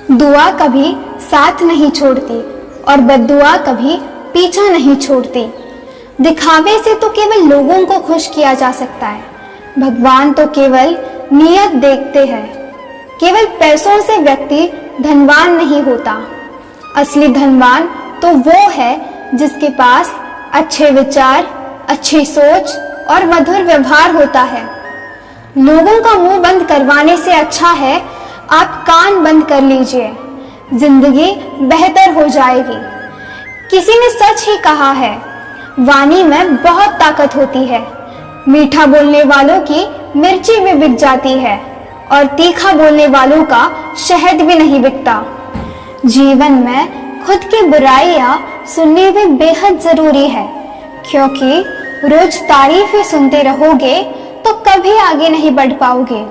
दुआ कभी साथ नहीं छोड़ती और बद्दुआ कभी पीछा नहीं छोड़ती। दिखावे से तो केवल लोगों को खुश किया जा सकता है, भगवान तो केवल नियत देखते हैं। केवल पैसों से व्यक्ति धनवान नहीं होता, असली धनवान तो वो है जिसके पास अच्छे विचार, अच्छी सोच और मधुर व्यवहार होता है। लोगों का मुंह बंद करवाने से अच्छा है आप कान बंद कर लीजिए, जिंदगी बेहतर हो जाएगी। किसी ने सच ही कहा है, वाणी में बहुत ताकत होती है। मीठा बोलने वालों की मिर्ची भी बिक जाती है और तीखा बोलने वालों का शहद भी नहीं बिकता। जीवन में खुद की बुराइयां सुननी भी बेहद जरूरी है, क्योंकि रोज तारीफें सुनते रहोगे तो कभी आगे नहीं बढ़ पाओगे।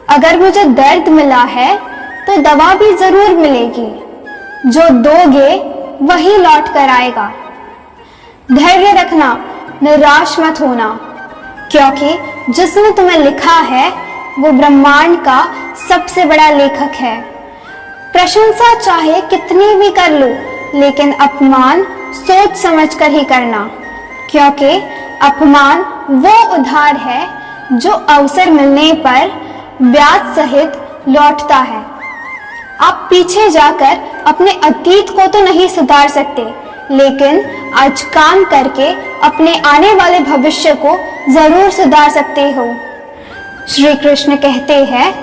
अगर मुझे दर्द मिला है तो दवा भी जरूर मिलेगी, जो दोगे वही लौट कर आएगा। धैर्य रखना, निराश मत होना, क्योंकि जिसने तुम्हें लिखा है वो ब्रह्मांड का सबसे बड़ा लेखक है। प्रशंसा चाहे कितनी भी कर लो, लेकिन अपमान सोच समझ कर ही करना, क्योंकि अपमान वो उधार है जो अवसर मिलने पर ब्याज सहित लौटता है। आप पीछे जाकर अपने अतीत को तो नहीं सुधार सकते, लेकिन आज काम करके अपने आने वाले भविष्य को जरूर सुधार सकते हो। श्री कृष्ण कहते हैं,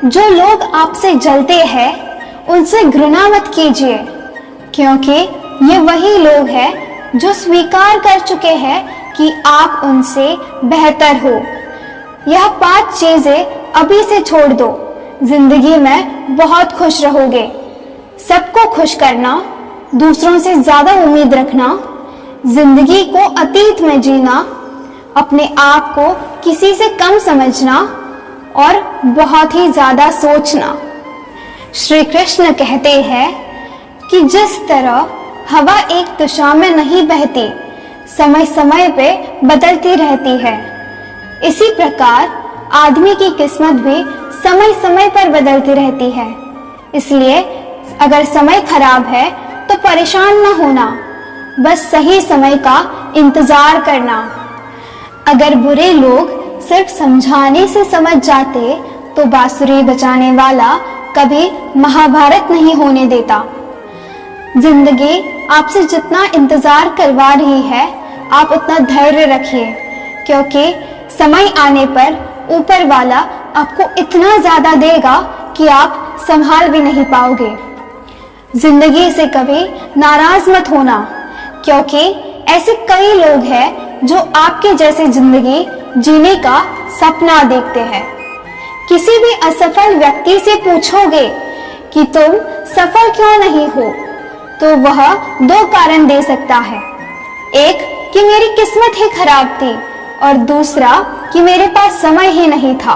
जो लोग आपसे जलते हैं उनसे घृणा मत कीजिए, क्योंकि ये वही लोग हैं जो स्वीकार कर चुके हैं कि आप उनसे बेहतर हो। यह 5 चीजें अभी से छोड़ दो, जिंदगी में बहुत खुश रहोगे। सबको खुश करना, दूसरों से ज्यादा उम्मीद रखना, जिंदगी को अतीत में जीना, अपने आप को किसी से कम समझना और बहुत ही ज्यादा सोचना। श्री कृष्ण कहते हैं कि जिस तरह हवा एक दिशा में नहीं बहती, समय समय पे बदलती रहती है, इसी प्रकार आदमी की किस्मत भी समय समय पर बदलती रहती है। इसलिए अगर समय खराब है तो परेशान न होना, बस सही समय का इंतजार करना। अगर बुरे लोग सिर्फ समझाने से समझ जाते तो बांसुरी बजाने वाला कभी महाभारत नहीं होने देता। जिंदगी आपसे जितना इंतजार करवा रही है, आप उतना धैर्य रखिए, क्योंकि समय आने पर ऊपर वाला आपको इतना ज्यादा देगा कि आप संभाल भी नहीं पाओगे। जिंदगी से कभी नाराज मत होना, क्योंकि ऐसे कई लोग हैं जो आपके जैसे जिंदगी जीने का सपना देखते हैं। किसी भी असफल व्यक्ति से पूछोगे कि तुम सफल क्यों नहीं हो, तो वह 2 कारण दे सकता है। एक कि मेरी किस्मत ही खराब थी, और दूसरा कि मेरे पास समय ही नहीं था।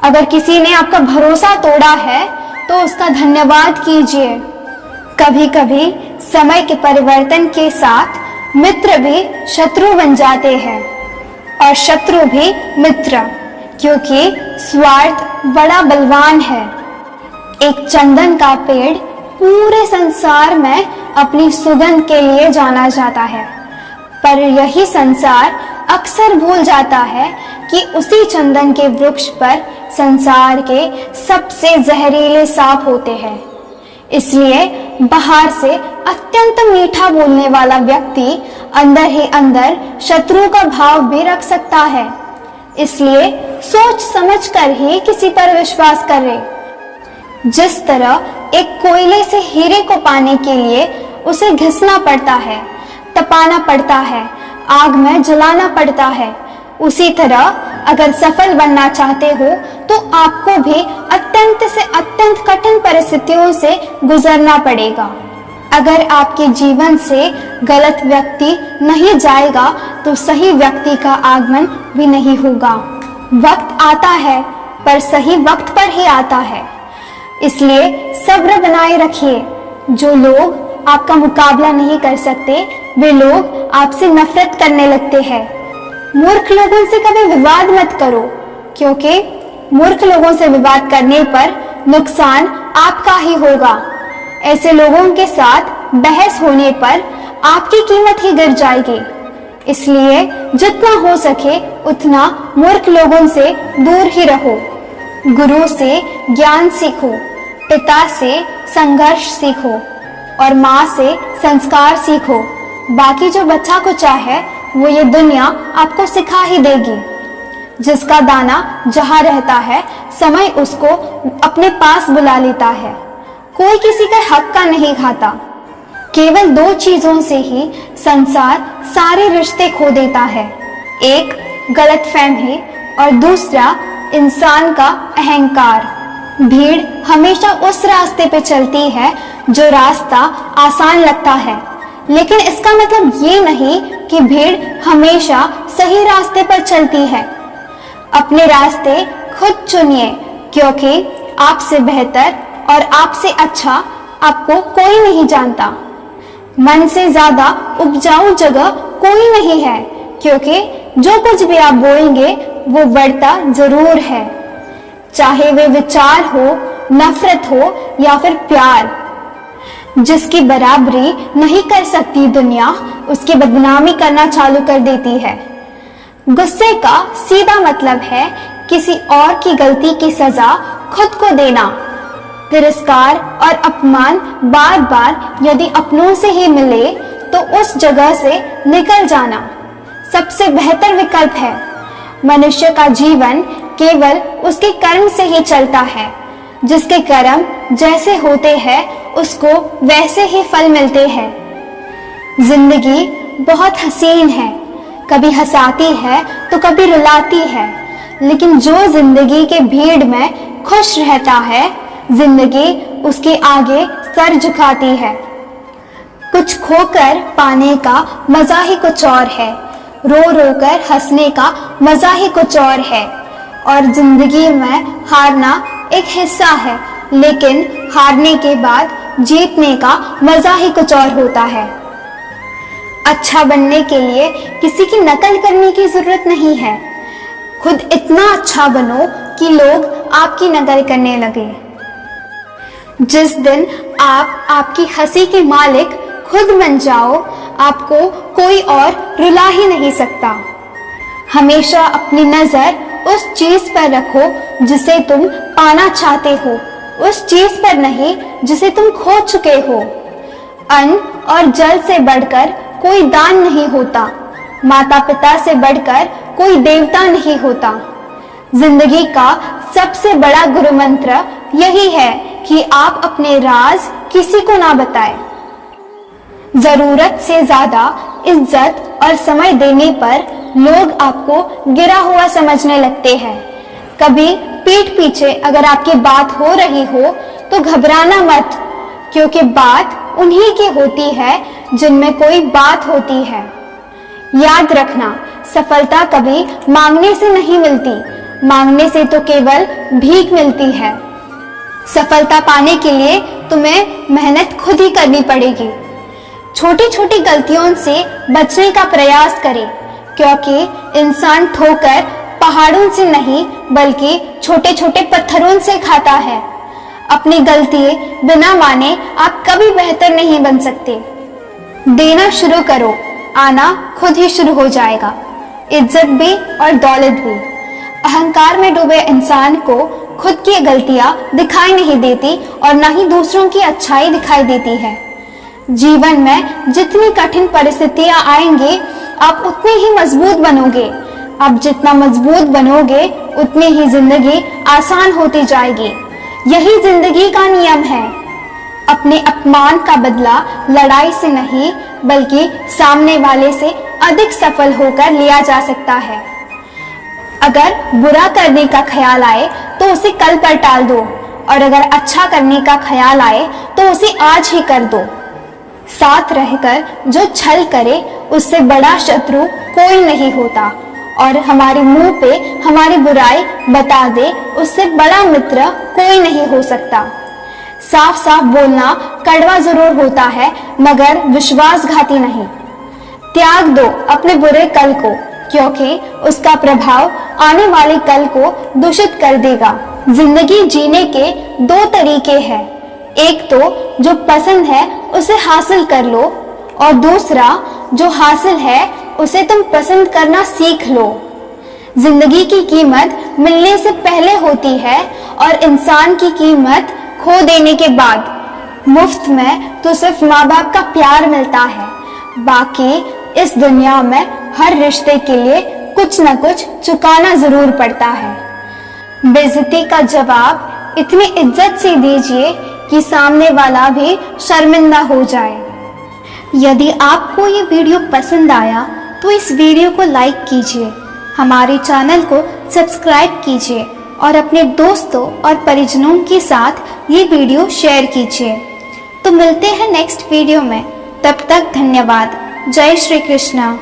अगर किसी ने आपका भरोसा तोड़ा है तो उसका धन्यवाद कीजिए। कभी कभी समय के परिवर्तन के साथ मित्र भी शत्रु बन जाते हैं और शत्रु भी मित्र, क्योंकि स्वार्थ बड़ा बलवान है। एक चंदन का पेड़ पूरे संसार में अपनी सुगंध के लिए जाना जाता है, पर यही संसार अक्सर भूल जाता है कि उसी चंदन के वृक्ष पर संसार के सबसे जहरीले सांप होते हैं। इसलिए बाहर से अत्यंत मीठा बोलने वाला व्यक्ति अंदर ही अंदर शत्रु का भाव भी रख सकता है। इसलिए सोच समझकर ही किसी पर विश्वास करें। जिस तरह एक कोयले से हीरे को पाने के लिए उसे घिसना पड़ता है, तपाना पड़ता है, आग में जलाना पड़ता है, उसी तरह अगर सफल बनना चाहते हो तो आपको भी अत्यंत से अत्यंत कठिन परिस्थितियों से गुजरना पड़ेगा। अगर आपके जीवन से गलत व्यक्ति नहीं जाएगा तो सही व्यक्ति का आगमन भी नहीं होगा। वक्त आता है पर सही वक्त पर ही आता है, इसलिए सब्र बनाए रखिए। जो लोग आपका मुकाबला नहीं कर सकते, वे लोग आपसे नफरत करने लगते हैं। मूर्ख लोगों से कभी विवाद मत करो, क्योंकि मूर्ख लोगों से विवाद करने पर नुकसान आपका ही होगा। ऐसे लोगों के साथ बहस होने पर आपकी कीमत ही गिर जाएगी। इसलिए जितना हो सके उतना मूर्ख लोगों से दूर ही रहो। गुरु से ज्ञान सीखो, पिता से संघर्ष सीखो और माँ से संस्कार सीखो। बाकी जो बच्चा कुछ चाहे वो ये दुनिया आपको सिखा ही देगी। जिसका दाना जहाँ रहता है समय उसको अपने पास बुला लेता है। कोई किसी का हक का नहीं खाता। केवल दो चीजों से ही संसार सारे रिश्ते खो देता है, एक गलतफहमी और दूसरा इंसान का अहंकार। भीड़ हमेशा उस रास्ते पे चलती है जो रास्ता आसान लगता है, लेकिन इसका मतलब ये नहीं कि भीड़ हमेशा सही रास्ते पर चलती है। अपने रास्ते खुद चुनिए, क्योंकि आपसे बेहतर और आपसे अच्छा आपको कोई नहीं जानता। मन से ज्यादा उपजाऊ जगह कोई नहीं है, क्योंकि जो कुछ भी आप बोएंगे वो बढ़ता जरूर है, चाहे वे विचार हो, नफरत हो या फिर प्यार। जिसकी बराबरी नहीं कर सकती दुनिया, उसकी बदनामी करना चालू कर देती है। गुस्से का सीधा मतलब है किसी और की गलती की सजा खुद को देना। तिरस्कार और अपमान बार बार यदि अपनों से ही मिले तो उस जगह से निकल जाना सबसे बेहतर विकल्प है। मनुष्य का जीवन केवल उसके कर्म से ही चलता है। जिसके कर्म जैसे होते हैं उसको वैसे ही फल मिलते हैं। जिंदगी बहुत हसीन है, कभी हंसाती है तो कभी रुलाती है, लेकिन जो जिंदगी के भीड़ में खुश रहता है, जिंदगी उसके आगे सर झुकाती है। कुछ खोकर पाने का मजा ही कुछ और है, रो रो कर हंसने का मजा ही कुछ और है। और जिंदगी में हारना एक हिस्सा है, लेकिन हारने के बाद जीतने का मजा ही कुछ और होता है। अच्छा बनने के लिए किसी की नकल करने की जरूरत नहीं है। खुद इतना अच्छा बनो कि लोग आपकी नकल करने लगे। जिस दिन आप आपकी हंसी के मालिक खुद बन जाओ, आपको कोई और रुला ही नहीं सकता। हमेशा अपनी नजर उस चीज पर रखो जिसे तुम पाना चाहते हो, उस चीज पर नहीं जिसे तुम खो चुके हो। अन्न और जल से बढ़कर कोई दान नहीं होता, माता पिता से बढ़कर कोई देवता नहीं होता। जिंदगी का सबसे बड़ा गुरु मंत्र यही है कि आप अपने राज किसी को ना बताएं। जरूरत से ज्यादा इज्जत और समय देने पर लोग आपको गिरा हुआ समझने लगते हैं। कभी पीठ पीछे अगर आपकी बात हो रही हो तो घबराना मत, क्योंकि बात उन्हीं की होती है जिनमें कोई बात होती है। याद रखना, सफलता कभी मांगने से नहीं मिलती, मांगने से तो केवल भीख मिलती है। सफलता पाने के लिए तुम्हें मेहनत खुद ही करनी पड़ेगी। छोटी छोटी गलतियों से बचने का प्रयास करें, क्योंकि इंसान ठोकर पहाड़ों से नहीं बल्कि छोटे छोटे पत्थरों से खाता है। अपनी गलती बिना माने आप कभी बेहतर नहीं बन सकते। देना शुरू करो, आना खुद ही शुरू हो जाएगा, इज्जत भी और दौलत भी। अहंकार में डूबे इंसान को खुद की गलतियां दिखाई नहीं देती और ना ही दूसरों की अच्छाई दिखाई देती है। जीवन में जितनी कठिन परिस्थितियां आएंगी आप उतने ही मजबूत बनोगे। आप जितना मजबूत बनोगे उतनी ही जिंदगी आसान होती जाएगी। यही जिंदगी का नियम है। अपने अपमान का बदला लड़ाई से नहीं बल्कि सामने वाले से अधिक सफल होकर लिया जा सकता है। अगर बुरा करने का ख्याल आए तो उसे कल पर टाल दो, और अगर अच्छा करने का ख्याल आए तो उसे आज ही कर दो। साथ रहकर जो छल करे उससे बड़ा शत्रु कोई नहीं होता, और हमारे मुंह पे हमारी बुराई बता दे उससे बड़ा मित्र कोई नहीं हो सकता। साफ साफ बोलना कड़वा जरूर होता है मगर विश्वासघाती नहीं। त्याग दो अपने बुरे कल को, क्योंकि उसका प्रभाव आने वाले कल को दूषित कर देगा। जिंदगी जीने के दो तरीके हैं। एक तो जो पसंद है उसे हासिल कर लो, और दूसरा जो हासिल है उसे तुम पसंद करना सीख लो। जिंदगी की कीमत मिलने से पहले होती है और इंसान की कीमत खो देने के बाद। मुफ्त में तो सिर्फ माँ बाप का प्यार मिलता है, बाकी इस दुनिया में हर रिश्ते के लिए कुछ न कुछ चुकाना जरूर पड़ता है। बेइज्जती का जवाब इतनी इज्जत से दीजिए कि सामने वाला भी शर्मिंदा हो जाए। यदि आपको ये वीडियो पसंद आया तो इस वीडियो को लाइक कीजिए, हमारे चैनल को सब्सक्राइब कीजिए और अपने दोस्तों और परिजनों के साथ ये वीडियो शेयर कीजिए। तो मिलते हैं नेक्स्ट वीडियो में, तब तक धन्यवाद। जय श्री कृष्णा।